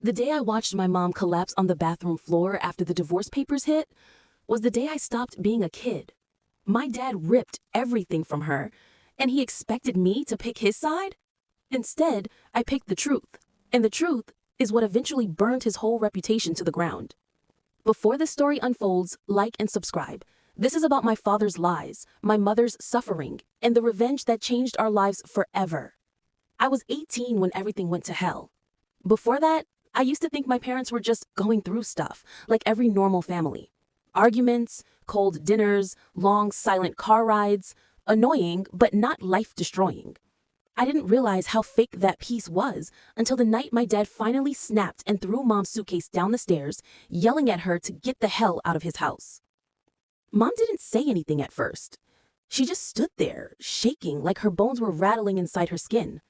The day I watched my mom collapse on the bathroom floor after the divorce papers hit was the day I stopped being a kid. My dad ripped everything from her, and he expected me to pick his side? Instead, I picked the truth, and the truth is what eventually burned his whole reputation to the ground. Before this story unfolds, like and subscribe. This is about my father's lies, my mother's suffering, and the revenge that changed our lives forever. I was 18 when everything went to hell. Before that, I used to think my parents were just going through stuff, like every normal family. Arguments, cold dinners, long silent car rides, annoying but not life-destroying. I didn't realize how fake that peace was until the night my dad finally snapped and threw Mom's suitcase down the stairs, yelling at her to get the hell out of his house. Mom didn't say anything at first. She just stood there, shaking like her bones were rattling inside her skin.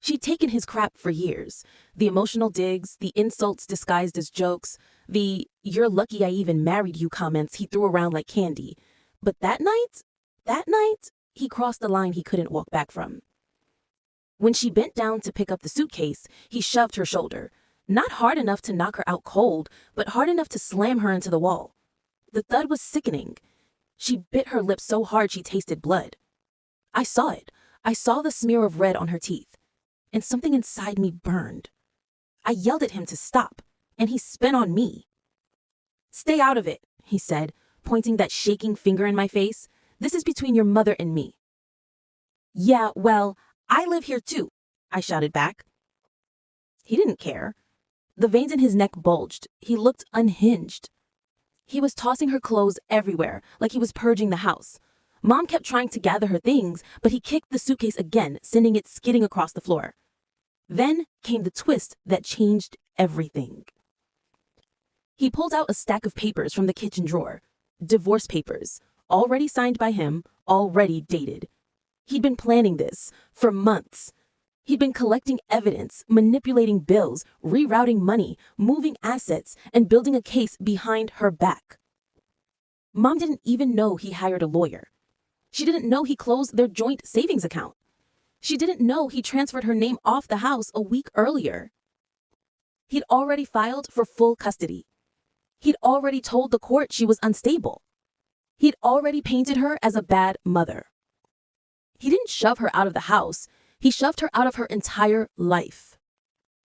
She'd taken his crap for years. The emotional digs, the insults disguised as jokes, the "you're lucky I even married you" comments he threw around like candy. But that night, he crossed the line he couldn't walk back from. When she bent down to pick up the suitcase, he shoved her shoulder. Not hard enough to knock her out cold, but hard enough to slam her into the wall. The thud was sickening. She bit her lip so hard she tasted blood. I saw it. I saw the smear of red on her teeth. And something inside me burned. I yelled at him to stop, and he spun on me. "Stay out of it," he said, pointing that shaking finger in my face. "This is between your mother and me." "Yeah, well, I live here too," I shouted back. He didn't care. The veins in his neck bulged. He looked unhinged. He was tossing her clothes everywhere, like he was purging the house. Mom kept trying to gather her things, but he kicked the suitcase again, sending it skidding across the floor. Then came the twist that changed everything. He pulled out a stack of papers from the kitchen drawer. Divorce papers, already signed by him, already dated. He'd been planning this for months. He'd been collecting evidence, manipulating bills, rerouting money, moving assets, and building a case behind her back. Mom didn't even know he hired a lawyer. She didn't know he closed their joint savings account. She didn't know he transferred her name off the house a week earlier. He'd already filed for full custody. He'd already told the court she was unstable. He'd already painted her as a bad mother. He didn't shove her out of the house. He shoved her out of her entire life.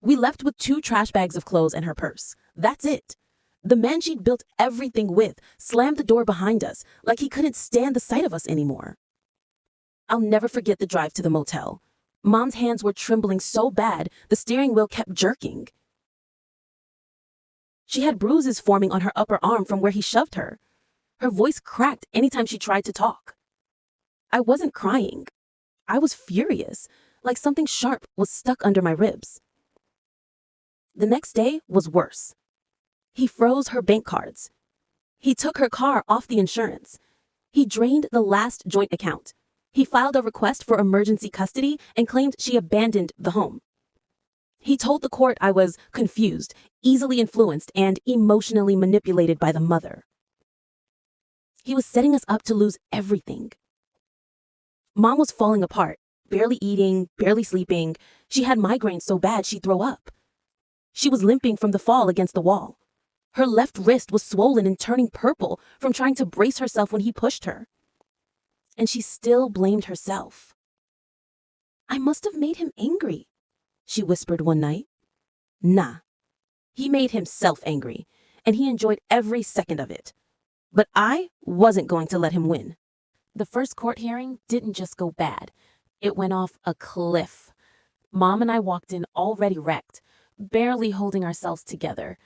We left with 2 trash bags of clothes and her purse. That's it. The man she'd built everything with slammed the door behind us like he couldn't stand the sight of us anymore. I'll never forget the drive to the motel. Mom's hands were trembling so bad the steering wheel kept jerking. She had bruises forming on her upper arm from where he shoved her. Her voice cracked anytime she tried to talk. I wasn't crying. I was furious, like something sharp was stuck under my ribs. The next day was worse. He froze her bank cards. He took her car off the insurance. He drained the last joint account. He filed a request for emergency custody and claimed she abandoned the home. He told the court I was confused, easily influenced, and emotionally manipulated by the mother. He was setting us up to lose everything. Mom was falling apart, barely eating, barely sleeping. She had migraines so bad she'd throw up. She was limping from the fall against the wall. Her left wrist was swollen and turning purple from trying to brace herself when he pushed her. And she still blamed herself. "I must have made him angry," she whispered one night. Nah. He made himself angry, and he enjoyed every second of it. But I wasn't going to let him win. The first court hearing didn't just go bad. It went off a cliff. Mom and I walked in already wrecked, barely holding ourselves together.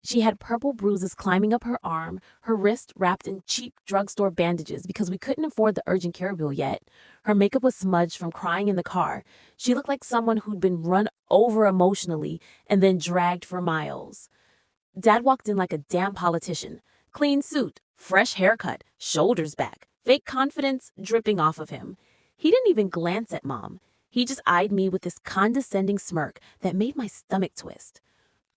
She had purple bruises climbing up her arm, her wrist wrapped in cheap drugstore bandages because we couldn't afford the urgent care bill yet. Her makeup was smudged from crying in the car. She looked like someone who'd been run over emotionally and then dragged for miles. Dad walked in like a damn politician. Clean suit, fresh haircut, shoulders back, fake confidence dripping off of him. He didn't even glance at Mom. He just eyed me with this condescending smirk that made my stomach twist.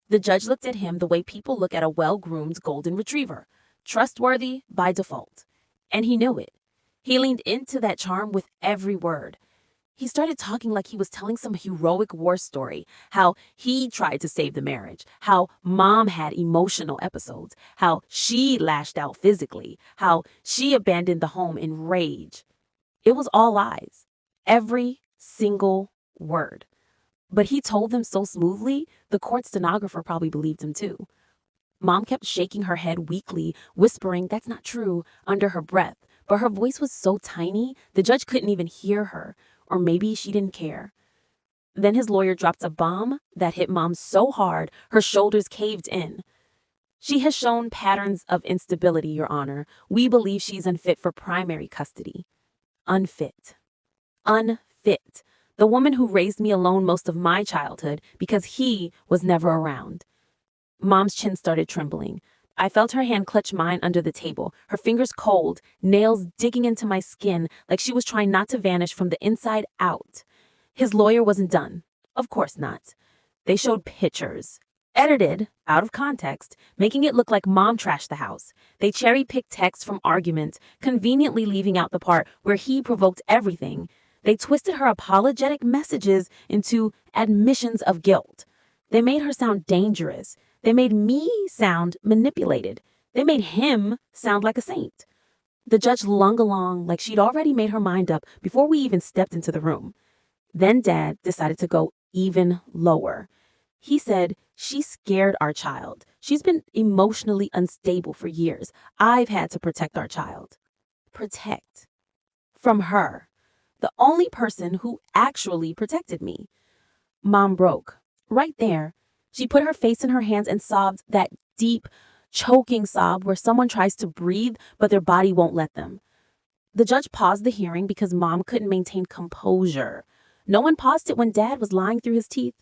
The judge looked at him the way people look at a well-groomed golden retriever, trustworthy by default. And he knew it. He leaned into that charm with every word. He started talking like he was telling some heroic war story, how he tried to save the marriage, how mom had emotional episodes, how she lashed out physically, how she abandoned the home in rage. It was all lies. Every single word. But he told them so smoothly, the court stenographer probably believed him too. Mom kept shaking her head weakly, whispering, "That's not true," under her breath. But her voice was so tiny, the judge couldn't even hear her. Or maybe she didn't care. Then his lawyer dropped a bomb that hit Mom so hard, her shoulders caved in. "She has shown patterns of instability, Your Honor. We believe she's unfit for primary custody." Unfit. Unfit. The woman who raised me alone most of my childhood because he was never around. Mom's chin started trembling. I felt her hand clutch mine under the table, her fingers cold, nails digging into my skin like she was trying not to vanish from the inside out. His lawyer wasn't done. Of course not. They showed pictures, edited out of context, making it look like Mom trashed the house. They cherry-picked texts from arguments, conveniently leaving out the part where he provoked everything. They twisted her apologetic messages into admissions of guilt. They made her sound dangerous. They made me sound manipulated. They made him sound like a saint. The judge lung along like she'd already made her mind up before we even stepped into the room. Then Dad decided to go even lower. He said, "She scared our child. She's been emotionally unstable for years. I've had to protect our child." Protect. From her. The only person who actually protected me. Mom broke. Right there. She put her face in her hands and sobbed that deep, choking sob where someone tries to breathe but their body won't let them. The judge paused the hearing because Mom couldn't maintain composure. No one paused it when Dad was lying through his teeth.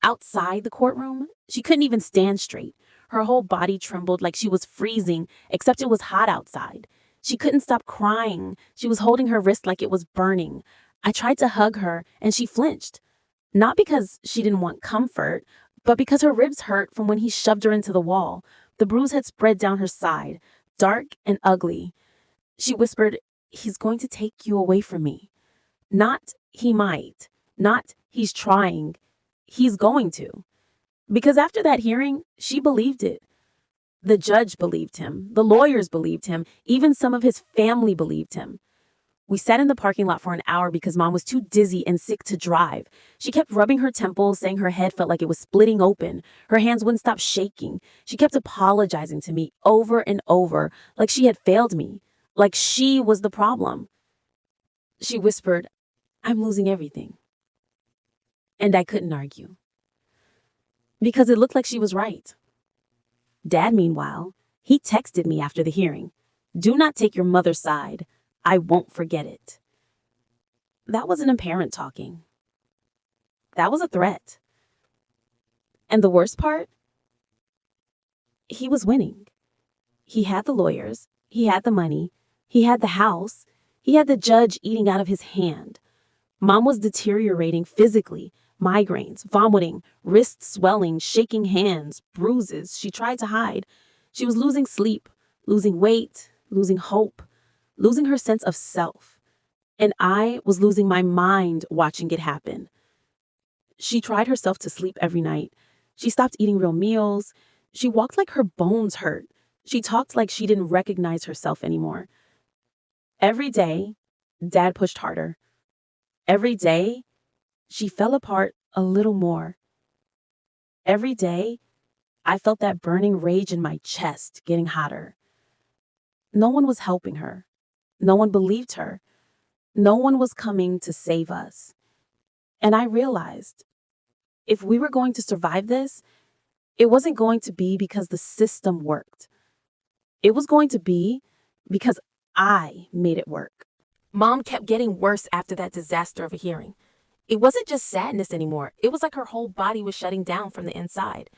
Outside the courtroom, she couldn't even stand straight. Her whole body trembled like she was freezing, except it was hot outside. She couldn't stop crying. She was holding her wrist like it was burning. I tried to hug her, and she flinched. Not because she didn't want comfort, but because her ribs hurt from when he shoved her into the wall. The bruise had spread down her side, dark and ugly. She whispered, "He's going to take you away from me." Not "he might," not "he's trying." He's going to. Because after that hearing, she believed it. The judge believed him. The lawyers believed him. Even some of his family believed him. We sat in the parking lot for an hour because Mom was too dizzy and sick to drive. She kept rubbing her temples, saying her head felt like it was splitting open. Her hands wouldn't stop shaking. She kept apologizing to me over and over, like she had failed me, like she was the problem. She whispered, "I'm losing everything." And I couldn't argue. Because it looked like she was right. Dad, meanwhile, he texted me after the hearing, "Do not take your mother's side. I won't forget it." That wasn't a parent talking. That was a threat. And the worst part? He was winning. He had the lawyers. He had the money. He had the house. He had the judge eating out of his hand. Mom was deteriorating physically. Migraines, vomiting, wrists swelling, shaking hands, bruises she tried to hide. She was losing sleep, losing weight, losing hope, losing her sense of self. And I was losing my mind watching it happen. She tried herself to sleep every night. She stopped eating real meals. She walked like her bones hurt. She talked like she didn't recognize herself anymore. Every day, Dad pushed harder. Every day, she fell apart a little more. Every day, I felt that burning rage in my chest getting hotter. No one was helping her. No one believed her. No one was coming to save us. And I realized if we were going to survive this, it wasn't going to be because the system worked. It was going to be because I made it work. Mom kept getting worse after that disaster of a hearing. It wasn't just sadness anymore. It was like her whole body was shutting down from the inside.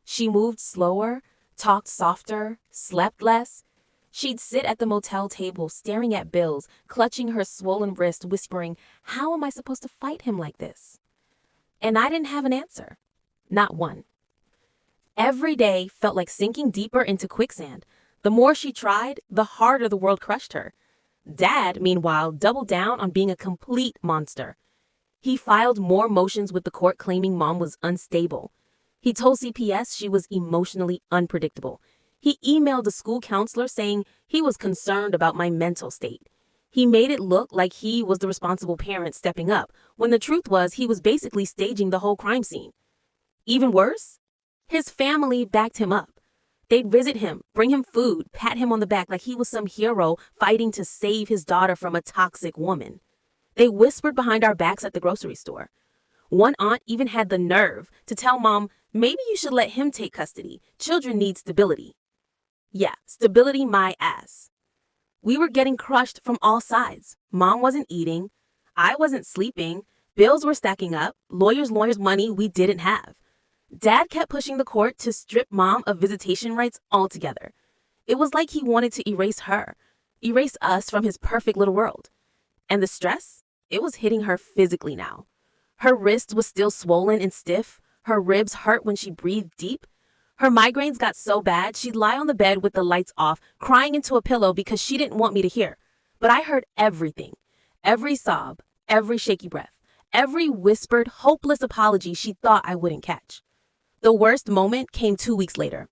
She moved slower, talked softer, slept less. She'd sit at the motel table, staring at bills, clutching her swollen wrist, whispering, "How am I supposed to fight him like this?" And I didn't have an answer. Not one. Every day felt like sinking deeper into quicksand. The more she tried, the harder the world crushed her. Dad, meanwhile, doubled down on being a complete monster. He filed more motions with the court claiming Mom was unstable. He told CPS she was emotionally unpredictable. He emailed the school counselor saying he was concerned about my mental state. He made it look like he was the responsible parent stepping up, when the truth was he was basically staging the whole crime scene. Even worse, his family backed him up. They'd visit him, bring him food, pat him on the back like he was some hero fighting to save his daughter from a toxic woman. They whispered behind our backs at the grocery store. One aunt even had the nerve to tell Mom, maybe you should let him take custody. Children need stability. Yeah, stability my ass. We were getting crushed from all sides. Mom wasn't eating. I wasn't sleeping. Bills were stacking up. Lawyers' money we didn't have. Dad kept pushing the court to strip Mom of visitation rights altogether. It was like he wanted to erase her, erase us from his perfect little world. And the stress? It was hitting her physically now. Her wrist was still swollen and stiff. Her ribs hurt when she breathed deep. Her migraines got so bad she'd lie on the bed with the lights off, crying into a pillow because she didn't want me to hear. But I heard everything. Every sob, every shaky breath, every whispered, hopeless apology she thought I wouldn't catch. The worst moment came 2 weeks later.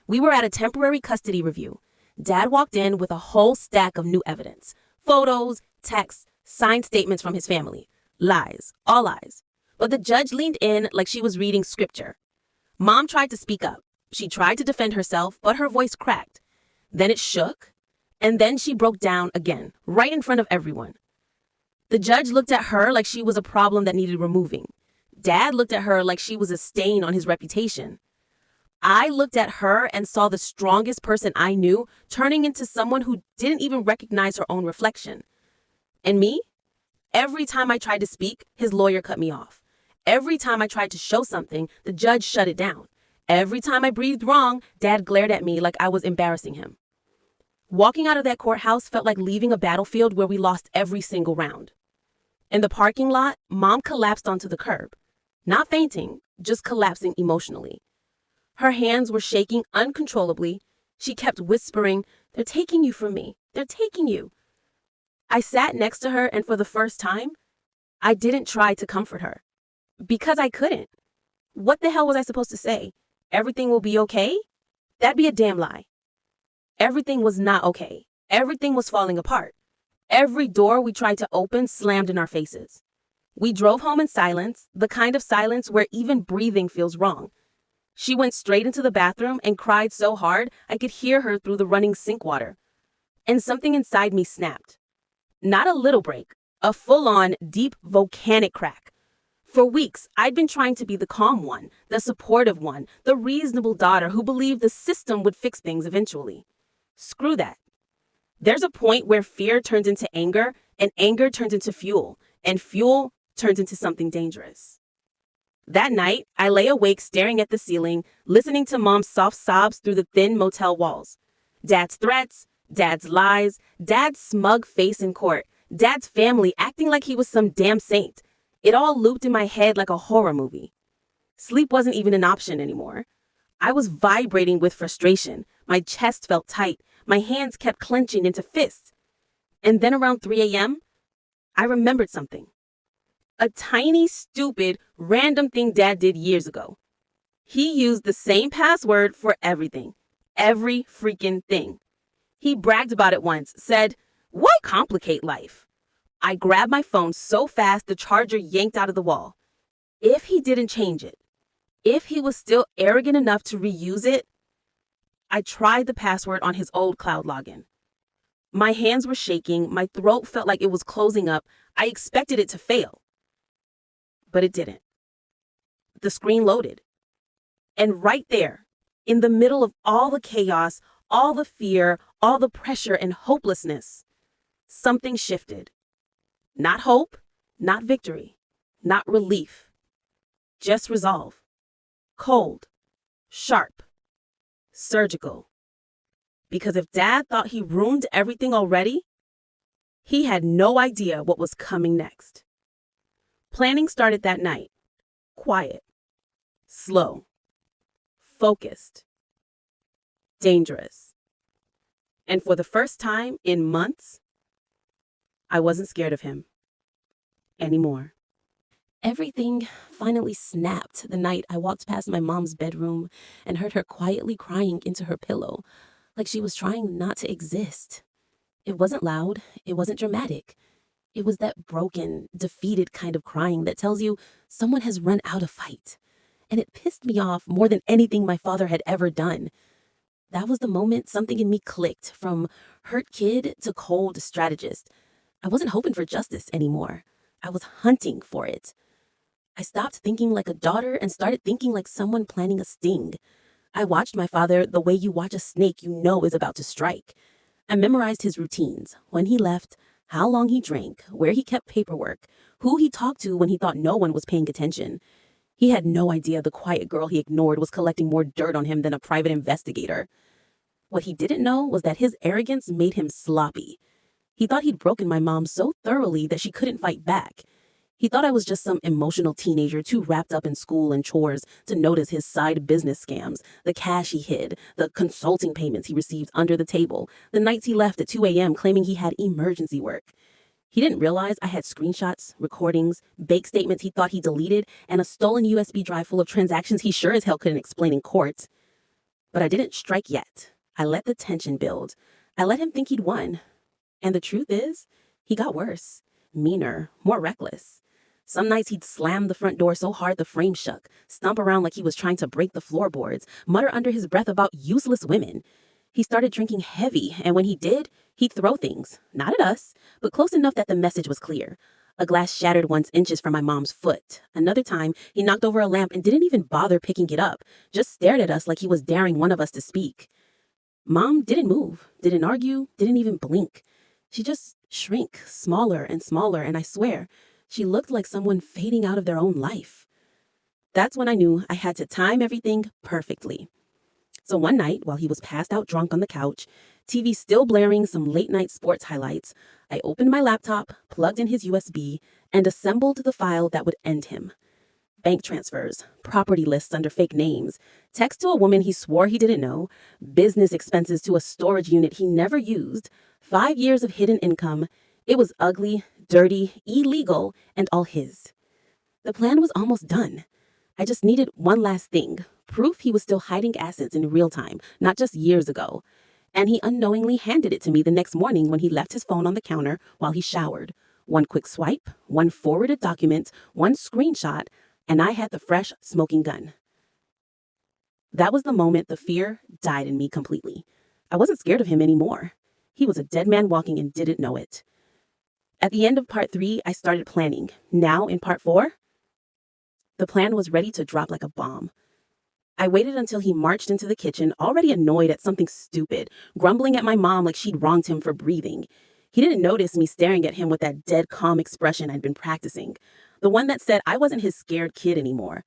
We were at a temporary custody review. Dad walked in with a whole stack of new evidence. Photos, texts, signed statements from his family. Lies, all lies. But the judge leaned in like she was reading scripture. Mom tried to speak up. She tried to defend herself, but her voice cracked. Then it shook, and then she broke down again, right in front of everyone. The judge looked at her like she was a problem that needed removing. Dad looked at her like she was a stain on his reputation. I looked at her and saw the strongest person I knew turning into someone who didn't even recognize her own reflection. And me? Every time I tried to speak, his lawyer cut me off. Every time I tried to show something, the judge shut it down. Every time I breathed wrong, Dad glared at me like I was embarrassing him. Walking out of that courthouse felt like leaving a battlefield where we lost every single round. In the parking lot, Mom collapsed onto the curb. Not fainting, just collapsing emotionally. Her hands were shaking uncontrollably. She kept whispering, "They're taking you from me. They're taking you." I sat next to her, and for the first time, I didn't try to comfort her. Because I couldn't. What the hell was I supposed to say? Everything will be okay? That'd be a damn lie. Everything was not okay. Everything was falling apart. Every door we tried to open slammed in our faces. We drove home in silence, the kind of silence where even breathing feels wrong. She went straight into the bathroom and cried so hard I could hear her through the running sink water. And something inside me snapped. Not a little break, a full-on, deep, volcanic crack. For weeks, I'd been trying to be the calm one, the supportive one, the reasonable daughter who believed the system would fix things eventually. Screw that. There's a point where fear turns into anger, and anger turns into fuel, and fuel turns into something dangerous. That night, I lay awake staring at the ceiling, listening to Mom's soft sobs through the thin motel walls. Dad's threats, Dad's lies, Dad's smug face in court, Dad's family acting like he was some damn saint. It all looped in my head like a horror movie. Sleep wasn't even an option anymore. I was vibrating with frustration. My chest felt tight. My hands kept clenching into fists. And then around 3 a.m., I remembered something. A tiny, stupid, random thing Dad did years ago. He used the same password for everything. Every freaking thing. He bragged about it once, said, "Why complicate life?" I grabbed my phone so fast the charger yanked out of the wall. If he didn't change it, if he was still arrogant enough to reuse it, I tried the password on his old cloud login. My hands were shaking, my throat felt like it was closing up. I expected it to fail. But it didn't. The screen loaded. And right there, in the middle of all the chaos, all the fear, all the pressure and hopelessness, something shifted. Not hope, not victory, not relief. Just resolve. Cold, sharp, surgical. Because if Dad thought he ruined everything already, he had no idea what was coming next. Planning started that night. Quiet, slow, focused, dangerous. And for the first time in months, I wasn't scared of him anymore. Everything finally snapped the night I walked past my mom's bedroom and heard her quietly crying into her pillow, like she was trying not to exist. It wasn't loud, it wasn't dramatic. It was that broken, defeated kind of crying that tells you someone has run out of fight. And it pissed me off more than anything my father had ever done. That was the moment something in me clicked from hurt kid to cold strategist. I wasn't hoping for justice anymore. I was hunting for it. I stopped thinking like a daughter and started thinking like someone planning a sting. I watched my father the way you watch a snake you know is about to strike. I memorized his routines, when he left, how long he drank, where he kept paperwork, who he talked to when he thought no one was paying attention. He had no idea the quiet girl he ignored was collecting more dirt on him than a private investigator. What he didn't know was that his arrogance made him sloppy. He thought he'd broken my mom so thoroughly that she couldn't fight back. He thought I was just some emotional teenager too wrapped up in school and chores to notice his side business scams, the cash he hid, the consulting payments he received under the table, the nights he left at 2 a.m. claiming he had emergency work. He didn't realize I had screenshots, recordings, bank statements he thought he deleted, and a stolen USB drive full of transactions he sure as hell couldn't explain in court. But I didn't strike yet. I let the tension build. I let him think he'd won. And the truth is, he got worse, meaner, more reckless. Some nights he'd slam the front door so hard the frame shook, stomp around like he was trying to break the floorboards, mutter under his breath about useless women. He started drinking heavy, and when he did, he'd throw things, not at us, but close enough that the message was clear. A glass shattered once inches from my mom's foot. Another time, he knocked over a lamp and didn't even bother picking it up, just stared at us like he was daring one of us to speak. Mom didn't move, didn't argue, didn't even blink. She just shrank smaller and smaller, and I swear, she looked like someone fading out of their own life. That's when I knew I had to time everything perfectly. So one night, while he was passed out drunk on the couch, TV still blaring some late-night sports highlights, I opened my laptop, plugged in his USB, and assembled the file that would end him. Bank transfers, property lists under fake names, text to a woman he swore he didn't know, business expenses to a storage unit he never used, 5 years of hidden income. It was ugly, dirty, illegal, and all his. The plan was almost done. I just needed one last thing, proof he was still hiding assets in real time, not just years ago. And he unknowingly handed it to me the next morning when he left his phone on the counter while he showered. One quick swipe, one forwarded document, one screenshot, and I had the fresh smoking gun. That was the moment the fear died in me completely. I wasn't scared of him anymore. He was a dead man walking and didn't know it. At the end of part 3, I started planning. Now, in part 4, the plan was ready to drop like a bomb. I waited until he marched into the kitchen, already annoyed at something stupid, grumbling at my mom like she'd wronged him for breathing. He didn't notice me staring at him with that dead calm expression I'd been practicing, the one that said I wasn't his scared kid anymore.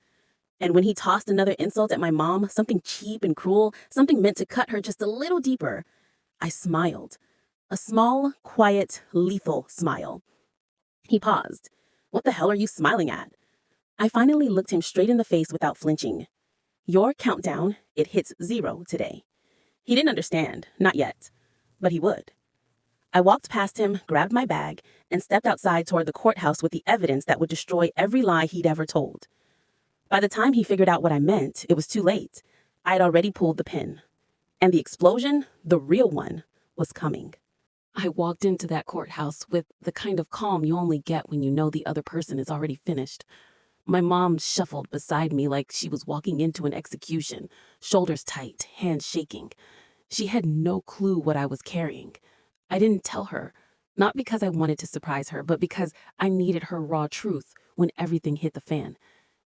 And when he tossed another insult at my mom, something cheap and cruel, something meant to cut her just a little deeper, I smiled. A small, quiet, lethal smile. He paused. What the hell are you smiling at? I finally looked him straight in the face without flinching. Your countdown, it hits 0 today. He didn't understand, not yet, but he would. I walked past him, grabbed my bag, and stepped outside toward the courthouse with the evidence that would destroy every lie he'd ever told. By the time he figured out what I meant, it was too late. I had already pulled the pin. And the explosion, the real one, was coming. I walked into that courthouse with the kind of calm you only get when you know the other person is already finished. My mom shuffled beside me like she was walking into an execution, shoulders tight, hands shaking. She had no clue what I was carrying. I didn't tell her, not because I wanted to surprise her, but because I needed her raw truth when everything hit the fan.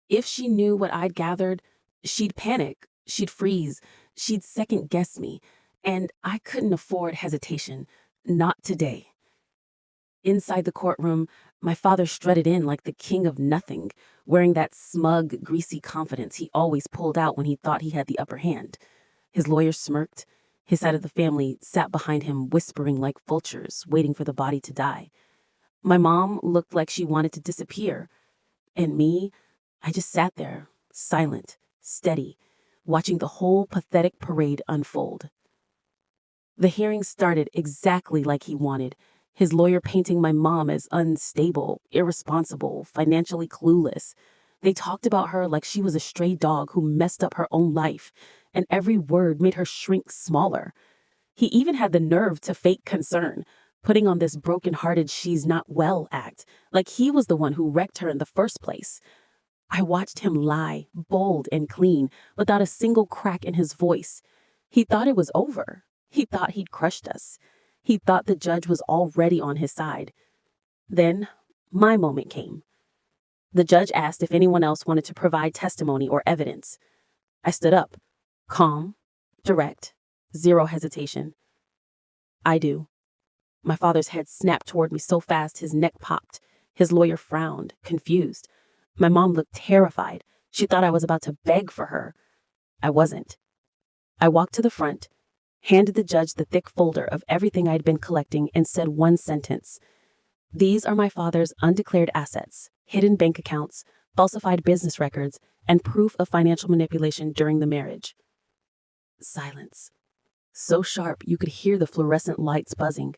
If she knew what I'd gathered, she'd panic, she'd freeze, she'd second-guess me, and I couldn't afford hesitation, not today. Inside the courtroom, my father strutted in like the king of nothing, wearing that smug, greasy confidence he always pulled out when he thought he had the upper hand. His lawyers smirked. His side of the family sat behind him, whispering like vultures, waiting for the body to die. My mom looked like she wanted to disappear. And me, I just sat there, silent, steady, watching the whole pathetic parade unfold. The hearing started exactly like he wanted, His lawyer painting my mom as unstable, irresponsible, financially clueless. They talked about her like she was a stray dog who messed up her own life, and every word made her shrink smaller. He even had the nerve to fake concern, putting on this broken-hearted she's not well act, like he was the one who wrecked her in the first place. I watched him lie, bold and clean, without a single crack in his voice. He thought it was over. He thought he'd crushed us. He thought the judge was already on his side. Then, my moment came. The judge asked if anyone else wanted to provide testimony or evidence. I stood up, calm, direct, zero hesitation. I do. My father's head snapped toward me so fast his neck popped. His lawyer frowned, confused. My mom looked terrified. She thought I was about to beg for her. I wasn't. I walked to the front, handed the judge the thick folder of everything I'd been collecting, and said one sentence. These are my father's undeclared assets, hidden bank accounts, falsified business records, and proof of financial manipulation during the marriage. Silence. So sharp you could hear the fluorescent lights buzzing.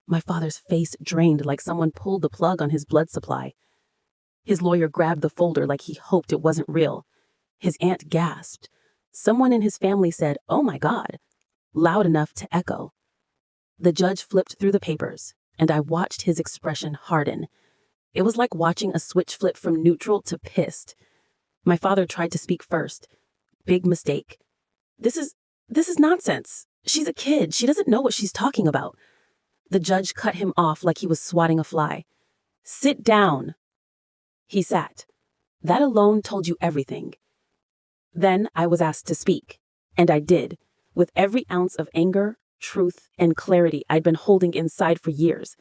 My father's face drained like someone pulled the plug on his blood supply. His lawyer grabbed the folder like he hoped it wasn't real. His aunt gasped. Someone in his family said, "Oh my God," loud enough to echo. The judge flipped through the papers, and I watched his expression harden. It was like watching a switch flip from neutral to pissed. My father tried to speak first. Big mistake. This is nonsense. She's a kid. She doesn't know what she's talking about. The judge cut him off like he was swatting a fly. Sit down. He sat. That alone told you everything. Then I was asked to speak, and I did, with every ounce of anger, truth, and clarity I'd been holding inside for years.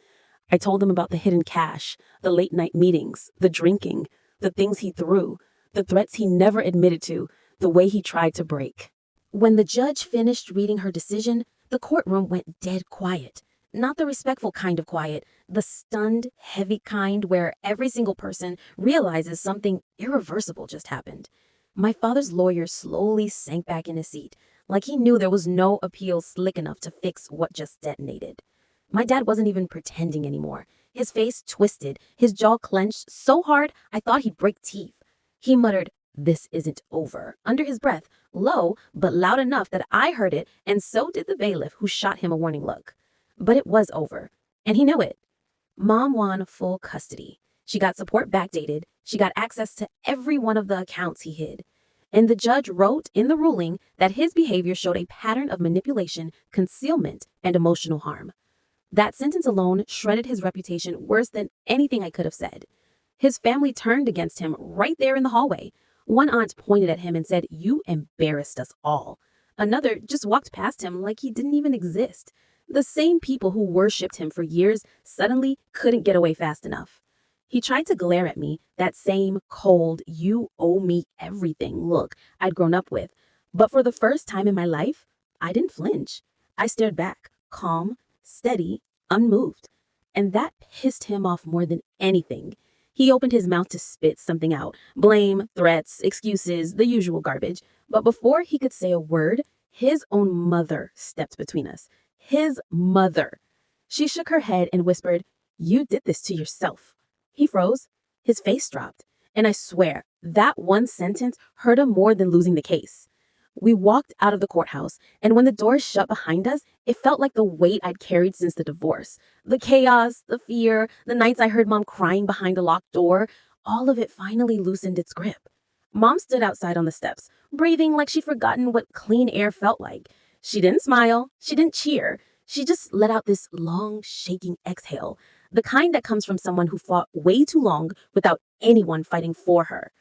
I told him about the hidden cash, the late-night meetings, the drinking, the things he threw, the threats he never admitted to, the way he tried to break. When the judge finished reading her decision, the courtroom went dead quiet. Not the respectful kind of quiet, the stunned, heavy kind where every single person realizes something irreversible just happened. My father's lawyer slowly sank back in his seat, like he knew there was no appeal slick enough to fix what just detonated. My dad wasn't even pretending anymore. His face twisted, his jaw clenched so hard I thought he'd break teeth. He muttered, "This isn't over," under his breath, low but loud enough that I heard it, and so did the bailiff, who shot him a warning look. But it was over, and he knew it. Mom won full custody. She got support backdated. She got access to every one of the accounts he hid. And the judge wrote in the ruling that his behavior showed a pattern of manipulation, concealment, and emotional harm. That sentence alone shredded his reputation worse than anything I could have said. His family turned against him right there in the hallway. One aunt pointed at him and said, "You embarrassed us all." Another just walked past him like he didn't even exist. The same people who worshipped him for years suddenly couldn't get away fast enough. He tried to glare at me, that same cold, "you owe me everything" look I'd grown up with. But for the first time in my life, I didn't flinch. I stared back, calm, steady, unmoved. And that pissed him off more than anything. He opened his mouth to spit something out. Blame, threats, excuses, the usual garbage. But before he could say a word, his own mother stepped between us. His mother. She shook her head and whispered, "You did this to yourself." He froze. His face dropped. And I swear, that one sentence hurt him more than losing the case. We walked out of the courthouse, and when the doors shut behind us, it felt like the weight I'd carried since the divorce. The chaos, the fear, the nights I heard Mom crying behind a locked door, all of it finally loosened its grip. Mom stood outside on the steps, breathing like she'd forgotten what clean air felt like. She didn't smile. She didn't cheer. She just let out this long, shaking exhale, the kind that comes from someone who fought way too long without anyone fighting for her.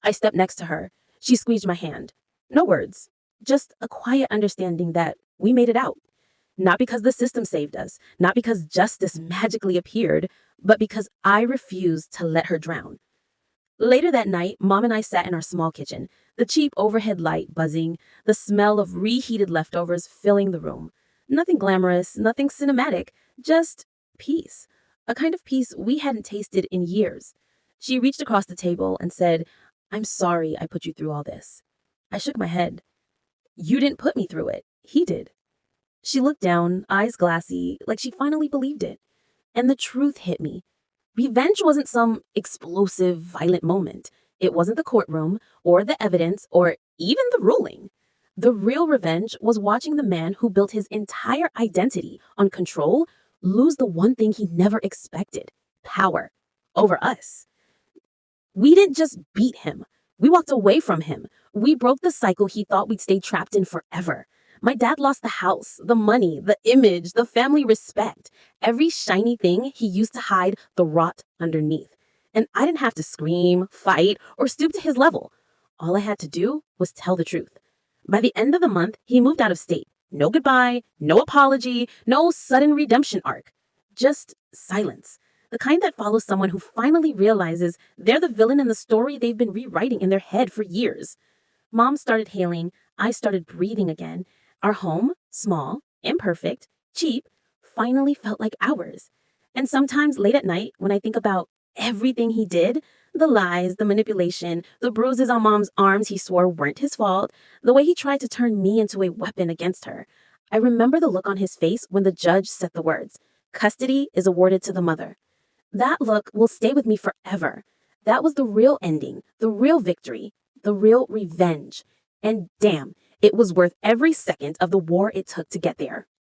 I stepped next to her. She squeezed my hand. No words, just a quiet understanding that we made it out. Not because the system saved us, not because justice magically appeared, but because I refused to let her drown. Later that night, Mom and I sat in our small kitchen, the cheap overhead light buzzing, the smell of reheated leftovers filling the room. Nothing glamorous, nothing cinematic, just peace. A kind of peace we hadn't tasted in years. She reached across the table and said, "I'm sorry I put you through all this." I shook my head. "You didn't put me through it. He did." She looked down, eyes glassy, like she finally believed it. And the truth hit me. Revenge wasn't some explosive, violent moment. It wasn't the courtroom, or the evidence, or even the ruling. The real revenge was watching the man who built his entire identity on control lose the one thing he never expected: power over us. We didn't just beat him. We walked away from him. We broke the cycle he thought we'd stay trapped in forever. My dad lost the house, the money, the image, the family respect. Every shiny thing he used to hide the rot underneath. And I didn't have to scream, fight, or stoop to his level. All I had to do was tell the truth. By the end of the month, he moved out of state. No goodbye, no apology, no sudden redemption arc. Just silence. The kind that follows someone who finally realizes they're the villain in the story they've been rewriting in their head for years. Mom started hailing, I started breathing again. Our home, small, imperfect, cheap, finally felt like ours. And sometimes late at night, when I think about everything he did, the lies, the manipulation, the bruises on Mom's arms he swore weren't his fault, the way he tried to turn me into a weapon against her, I remember the look on his face when the judge said the words, "Custody is awarded to the mother." That look will stay with me forever. That was the real ending, the real victory, the real revenge. And damn, it was worth every second of the war it took to get there.